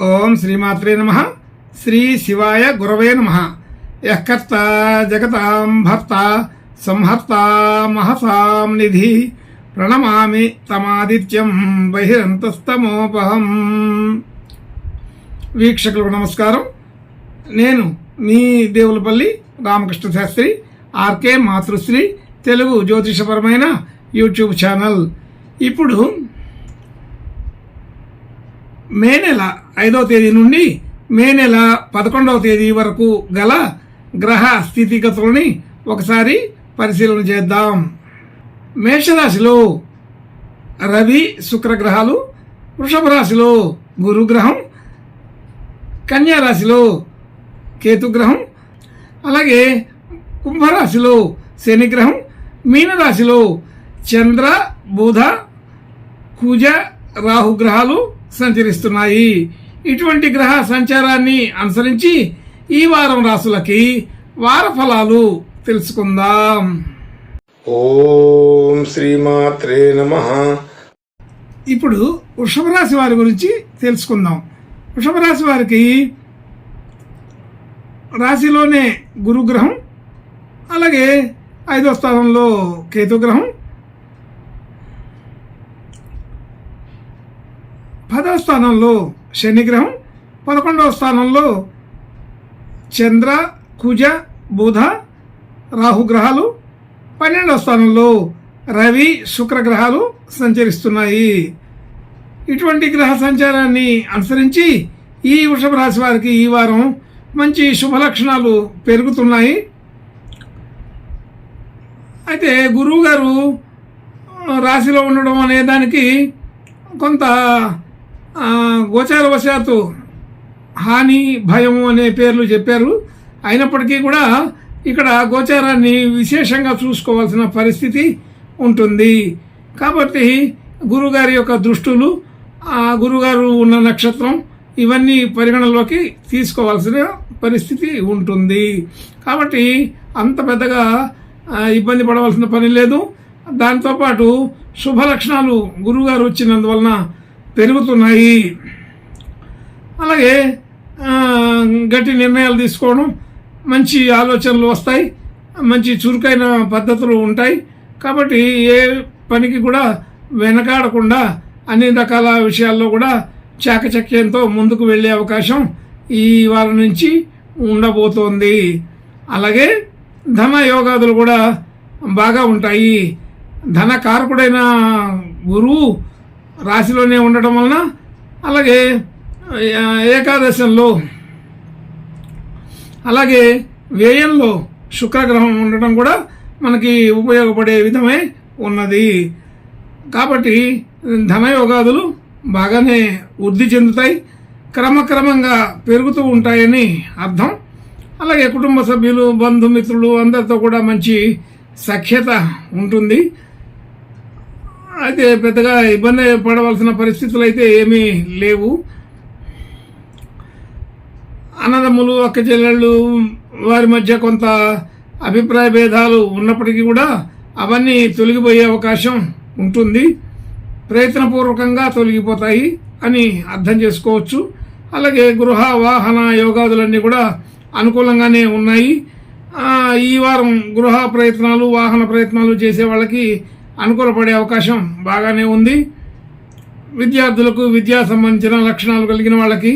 ఓం శ్రీమాత్రే నమః. శ్రీ శివాయ గురవే నమః. యఃకర్త జగతాం భర్త సంహర్త మహసాం నిధి ప్రణమామి తమాదిత్యం బహిరంతస్తమోపహం. వీక్షకులకు నమస్కారం. నేను మీ దేవులపల్లి రామకృష్ణ శాస్త్రి, ఆర్కే మాతృశ్రీ తెలుగు జ్యోతిషపరమైన యూట్యూబ్ ఛానల్. ఇప్పుడు మే నెల 5వ తేదీ నుండి మే నెల 11వ తేదీ వరకు గల గ్రహ స్థితిగతులని ఒకసారి పరిశీలన చేద్దాం. మేషరాశిలో రవి శుక్ర గ్రహాలు, వృషభ రాశిలో గురుగ్రహం, కన్యా రాశిలో కేతుగ్రహం, అలాగే కుంభరాశిలో శనిగ్రహం, మీనరాశిలో చంద్ర బుధ కుజ రాహుగ్రహాలు సంచరిస్తున్నాయి. ఇటువంటి గ్రహ సంచారాన్ని అనుసరించి ఈ వారం రాశులకి వార ఫలాలు తెలుసుకుందాం. ఓం శ్రీమాత్రే నమః. ఇప్పుడు వృషభ రాశి వారి గురించి తెలుసుకుందాం. వృషభ రాశి వారికి రాశిలోనే గురుగ్రహం, అలాగే 5వ స్థానంలో కేతుగ్రహం, 10వ స్థానంలో శనిగ్రహం, 11వ స్థానంలో చంద్ర కుజ బుధ రాహుగ్రహాలు, 12వ స్థానంలో రవి శుక్ర గ్రహాలు సంచరిస్తున్నాయి. ఇటువంటి గ్రహ సంచారాన్ని అనుసరించి ఈ వృషభ రాశి వారికి ఈ వారం మంచి శుభ లక్షణాలు పెరుగుతున్నాయి. అయితే గురువు గారు రాశిలో ఉండడం అనే దానికి కొంత గోచారవశాత్తు హాని భయము అనే పేర్లు చెప్పారు. అయినప్పటికీ కూడా ఇక్కడ గోచారాన్ని విశేషంగా చూసుకోవాల్సిన పరిస్థితి ఉంటుంది. కాబట్టి గురుగారి యొక్క దృష్టులు, ఆ గురుగారు ఉన్న నక్షత్రం ఇవన్నీ పరిగణలోకి తీసుకోవాల్సిన పరిస్థితి ఉంటుంది. కాబట్టి అంత పెద్దగా ఇబ్బంది పడవలసిన పని లేదు. దాంతోపాటు శుభ లక్షణాలు గురువుగారు వచ్చినందువలన పెరుగుతున్నాయి. అలాగే గట్టి నిర్ణయాలు తీసుకోవడం, మంచి ఆలోచనలు వస్తాయి, మంచి చురుకైన పద్ధతులు ఉంటాయి. కాబట్టి ఏ పనికి కూడా వెనకాడకుండా అన్ని రకాల విషయాల్లో కూడా చాకచక్యంతో ముందుకు వెళ్ళే అవకాశం ఈ వారం నుంచి ఉండబోతోంది. అలాగే ధన యోగాదులు కూడా బాగా ఉంటాయి. ధన కారకుడైన గురువు రాశిలోనే ఉండటం వలన, అలాగే ఏకాదశంలో అలాగే వ్యయంలో శుక్రగ్రహం ఉండటం కూడా మనకి ఉపయోగపడే విధమే ఉన్నది. కాబట్టి ధనయోగాదులు బాగానే వృద్ధి చెందుతాయి, క్రమక్రమంగా పెరుగుతూ ఉంటాయని అర్థం. అలాగే కుటుంబ సభ్యులు, బంధుమిత్రులు అందరితో కూడా మంచి సఖ్యత ఉంటుంది. అయితే పెద్దగా ఇబ్బంది పడవలసిన పరిస్థితులు అయితే ఏమీ లేవు. అన్నదమ్ములు, అక్క చెల్లెళ్ళు వారి మధ్య కొంత అభిప్రాయ భేదాలు ఉన్నప్పటికీ కూడా అవన్నీ తొలగిపోయే అవకాశం ఉంటుంది. ప్రయత్నపూర్వకంగా తొలగిపోతాయి అని అర్థం చేసుకోవచ్చు. అలాగే గృహ వాహన యోగాదులన్నీ కూడా అనుకూలంగానే ఉన్నాయి. ఈ వారం గృహ ప్రయత్నాలు, వాహన ప్రయత్నాలు చేసే వాళ్ళకి అనుకూలపడే అవకాశం బాగానే ఉంది. విద్యార్థులకు, విద్యా సంబంధించిన లక్షణాలు కలిగిన వాళ్ళకి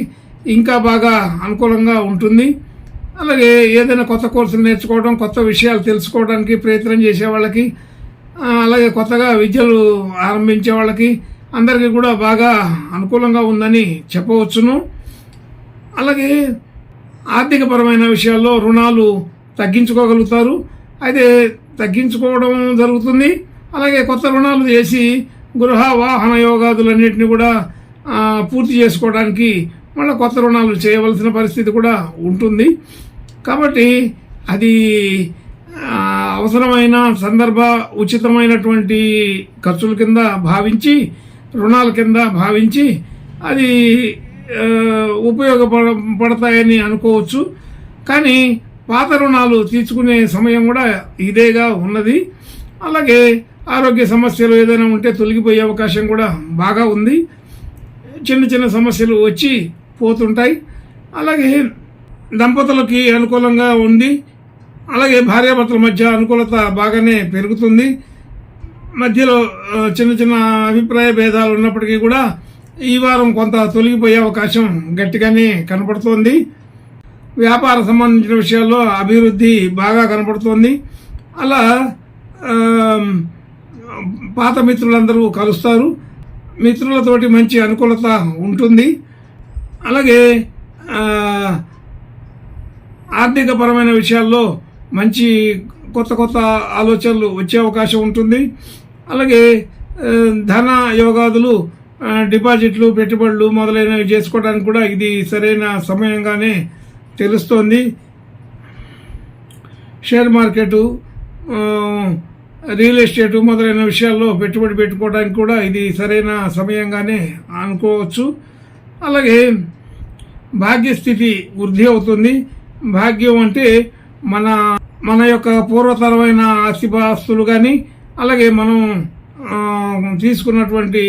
ఇంకా బాగా అనుకూలంగా ఉంటుంది. అలాగే ఏదైనా కొత్త కోర్సులు నేర్చుకోవడం, కొత్త విషయాలు తెలుసుకోవడానికి ప్రయత్నం చేసే వాళ్ళకి, అలాగే కొత్తగా విద్యలు ఆరంభించే వాళ్ళకి అందరికీ కూడా బాగా అనుకూలంగా ఉందని చెప్పవచ్చును. అలాగే ఆర్థికపరమైన విషయాల్లో రుణాలు తగ్గించుకోగలుగుతారు. అయితే తగ్గించుకోవడం జరుగుతుంది. అలాగే కొత్త రుణాలు చేసి గృహ వాహన యోగాదులన్నింటినీ కూడా పూర్తి చేసుకోవడానికి మళ్ళీ కొత్త రుణాలు చేయవలసిన పరిస్థితి కూడా ఉంటుంది. కాబట్టి అది అవసరమైన సందర్భ ఉచితమైనటువంటి ఖర్చుల కింద భావించి, రుణాల కింద భావించి అది ఉపయోగపడతాయని అనుకోవచ్చు. కానీ పాత రుణాలు తీర్చుకునే సమయం కూడా ఇదేగా ఉన్నది. అలాగే ఆరోగ్య సమస్యలు ఏదైనా ఉంటే తొలగిపోయే అవకాశం కూడా బాగా ఉంది. చిన్న చిన్న సమస్యలు వచ్చి పోతుంటాయి. అలాగే దంపతులకి అనుకూలంగా ఉంది. అలాగే భార్యాభర్తల మధ్య అనుకూలత బాగానే పెరుగుతుంది. మధ్యలో చిన్న చిన్న అభిప్రాయ భేదాలు ఉన్నప్పటికీ కూడా ఈ వారం కొంత తొలగిపోయే అవకాశం గట్టిగానే కనపడుతోంది. వ్యాపార సంబంధించిన విషయాల్లో అభివృద్ధి బాగా కనపడుతోంది. అలా పాత మిత్రులందరూ కలుస్తారు. మిత్రులతోటి మంచి అనుకూలత ఉంటుంది. అలాగే ఆర్థికపరమైన విషయాల్లో మంచి కొత్త కొత్త ఆలోచనలు వచ్చే అవకాశం ఉంటుంది. అలాగే ధన యోగాదులు, డిపాజిట్లు, పెట్టుబడులు మొదలైనవి చేసుకోవడానికి కూడా ఇది సరైన సమయంగానే తెలుస్తోంది. షేర్ మార్కెటు, రియల్ ఎస్టేటు మొదలైన విషయాల్లో పెట్టుబడి పెట్టుకోవడానికి కూడా ఇది సరైన సమయంగానే అనుకోవచ్చు. అలాగే భాగ్యస్థితి వృద్ధి అవుతుంది. భాగ్యం అంటే మన యొక్క పూర్వతరమైన ఆస్తిపాస్తులు కానీ, అలాగే మనం తీసుకున్నటువంటి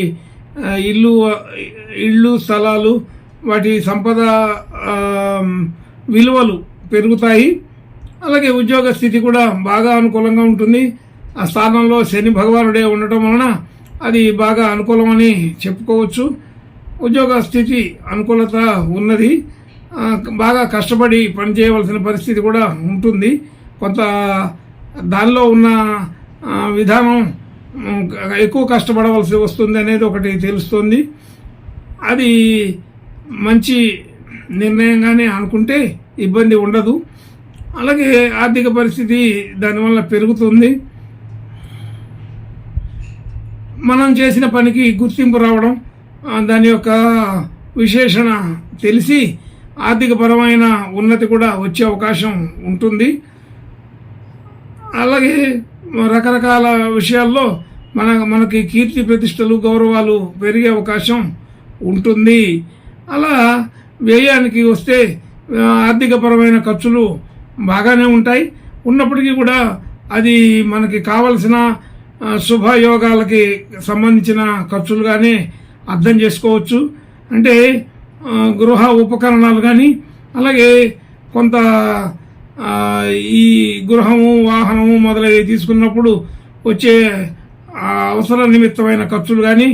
ఇళ్ళు స్థలాలు, వాటి సంపద విలువలు పెరుగుతాయి. అలాగే ఉద్యోగ స్థితి కూడా బాగా అనుకూలంగా ఉంటుంది. ఆ స్థానంలో శని భగవానుడే ఉండటం వలన అది బాగా అనుకూలమని చెప్పుకోవచ్చు. ఉద్యోగ స్థితి అనుకూలత ఉన్నది. బాగా కష్టపడి పనిచేయవలసిన పరిస్థితి కూడా ఉంటుంది. కొంత దానిలో ఉన్న విధానం ఎక్కువ కష్టపడవలసి వస్తుంది అనేది ఒకటి తెలుస్తుంది. అది మంచి నిర్ణయంగానే అనుకుంటే ఇబ్బంది ఉండదు. అలాగే ఆర్థిక పరిస్థితి దానివల్ల పెరుగుతుంది. మనం చేసిన పనికి గుర్తింపు రావడం, దాని యొక్క విశేషణ తెలిసి ఆర్థికపరమైన ఉన్నతి కూడా వచ్చే అవకాశం ఉంటుంది. అలాగే రకరకాల విషయాల్లో మనకి కీర్తి ప్రతిష్టలు, గౌరవాలు పెరిగే అవకాశం ఉంటుంది. అలా వ్యయానికి వస్తే ఆర్థికపరమైన ఖర్చులు బాగానే ఉంటాయి. ఉన్నప్పటికీ కూడా అది మనకి కావలసిన శుభయోగాలకి సంబంధించిన ఖర్చులుగానే అర్థం చేసుకోవచ్చు. అంటే గృహ ఉపకరణాలు కానీ, అలాగే కొంత ఈ గృహము, వాహనము మొదలైనవి తీసుకున్నప్పుడు వచ్చే అవసర నిమిత్తమైన ఖర్చులు కానీ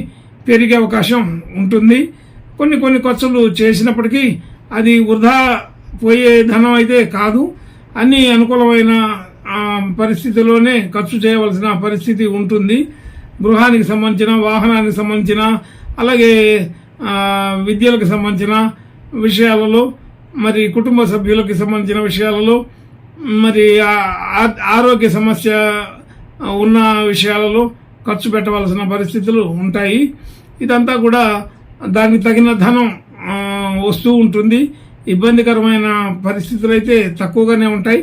పెరిగే అవకాశం ఉంటుంది. కొన్ని ఖర్చులు చేసినప్పటికీ అది వృధా పోయే ధనం అయితే కాదు. అన్ని అనుకూలమైన పరిస్థితిలోనే ఖర్చు చేయవలసిన పరిస్థితి ఉంటుంది. గృహానికి సంబంధించిన, వాహనానికి సంబంధించిన, అలాగే విద్యలకు సంబంధించిన విషయాలలో, మరి కుటుంబ సభ్యులకి సంబంధించిన విషయాలలో, మరి ఆరోగ్య సమస్య ఉన్న విషయాలలో ఖర్చు పెట్టవలసిన పరిస్థితులు ఉంటాయి. ఇదంతా కూడా దానికి తగిన ధనం వస్తూ ఉంటుంది. ఇబ్బందికరమైన పరిస్థితులు అయితే తక్కువగానే ఉంటాయి.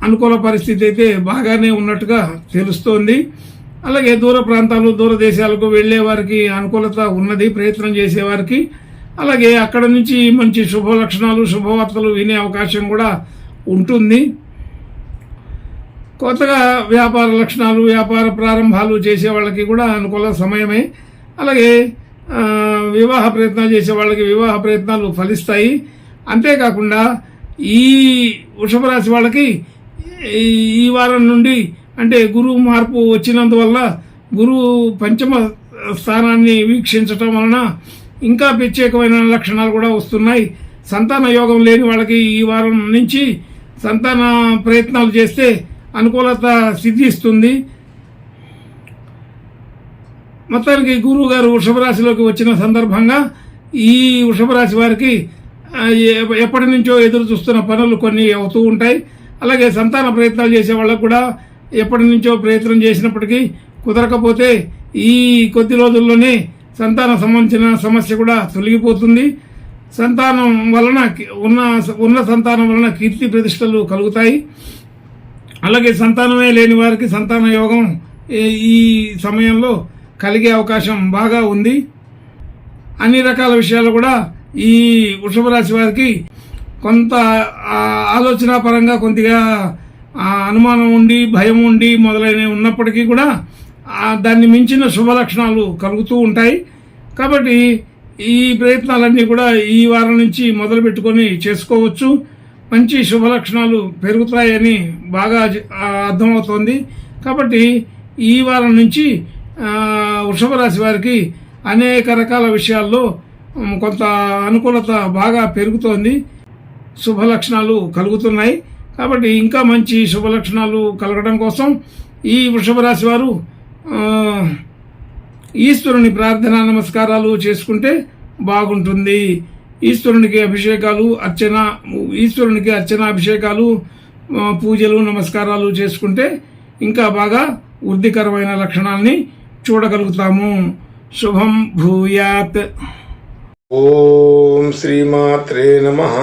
అనుకూల పరిస్థితి అయితే బాగానే ఉన్నట్టుగా తెలుస్తోంది. అలాగే దూర ప్రాంతాలు, దూర దేశాలకు వెళ్లే వారికి అనుకూలత ఉన్నది, ప్రయత్నం చేసేవారికి. అలాగే అక్కడ నుంచి మంచి శుభ లక్షణాలు, శుభవార్తలు వినే అవకాశం కూడా ఉంటుంది. కొత్తగా వ్యాపార లక్షణాలు, వ్యాపార ప్రారంభాలు చేసే వాళ్ళకి కూడా అనుకూల సమయమే. అలాగే వివాహ ప్రయత్నాలు చేసే వాళ్ళకి వివాహ ప్రయత్నాలు ఫలిస్తాయి. అంతేకాకుండా ఈ వృషభ రాశి వాళ్ళకి ఈ వారం నుండి, అంటే గురువు మార్పు వచ్చినందువల్ల, గురువు పంచమ స్థానాన్ని వీక్షించటం వలన ఇంకా ప్రత్యేకమైన లక్షణాలు కూడా వస్తున్నాయి. సంతాన యోగం లేని వాళ్ళకి ఈ వారం నుంచి సంతాన ప్రయత్నాలు చేస్తే అనుకూలత సిద్ధిస్తుంది. మొత్తానికి గురువు గారు వృషభ రాశిలోకి వచ్చిన సందర్భంగా ఈ వృషభ రాశి వారికి ఎప్పటి నుంచో ఎదురు చూస్తున్న పనులు కొన్ని అవుతూ ఉంటాయి. అలాగే సంతాన ప్రయత్నాలు చేసే వాళ్ళకు కూడా ఎప్పటి నుంచో ప్రయత్నం చేసినప్పటికీ కుదరకపోతే ఈ కొద్ది రోజుల్లోనే సంతాన సంబంధించిన సమస్య కూడా తొలగిపోతుంది. సంతానం వలన ఉన్న సంతానం వలన కీర్తి ప్రతిష్టలు కలుగుతాయి. అలాగే సంతానమే లేని వారికి సంతాన యోగం ఈ సమయంలో కలిగే అవకాశం బాగా ఉంది. అన్ని రకాల విషయాలు కూడా ఈ వృషభ రాశి వారికి కొంత ఆలోచన పరంగా కొద్దిగా అనుమానం ఉండి, భయం ఉండి మొదలైనవి ఉన్నప్పటికీ కూడా దాన్ని మించిన శుభ లక్షణాలు కలుగుతూ ఉంటాయి. కాబట్టి ఈ ప్రయత్నాలన్నీ కూడా ఈ వారం నుంచి మొదలు పెట్టుకొని చేసుకోవచ్చు. మంచి శుభ లక్షణాలు పెరుగుతాయని బాగా అర్థమవుతోంది. కాబట్టి ఈ వారం నుంచి వృషభ రాశి వారికి అనేక రకాల విషయాల్లో కొంత అనుకూలత బాగా పెరుగుతోంది. శుభ లక్షణాలు కలుగుతున్నాయి. కాబట్టి ఇంకా మంచి శుభ లక్షణాలు కలగడం కోసం ఈ వృషభ రాశి వారు ఈశ్వరుని ప్రార్థనా నమస్కారాలు చేసుకుంటే బాగుంటుంది. ఈశ్వరునికి అభిషేకాలు ఈశ్వరునికి అర్చనాభిషేకాలు, పూజలు, నమస్కారాలు చేసుకుంటే ఇంకా బాగా వృద్ధికరమైన లక్షణాలని చూడగలుగుతాము. శుభం భూయాత్. ఓం శ్రీమాత్రే నమః.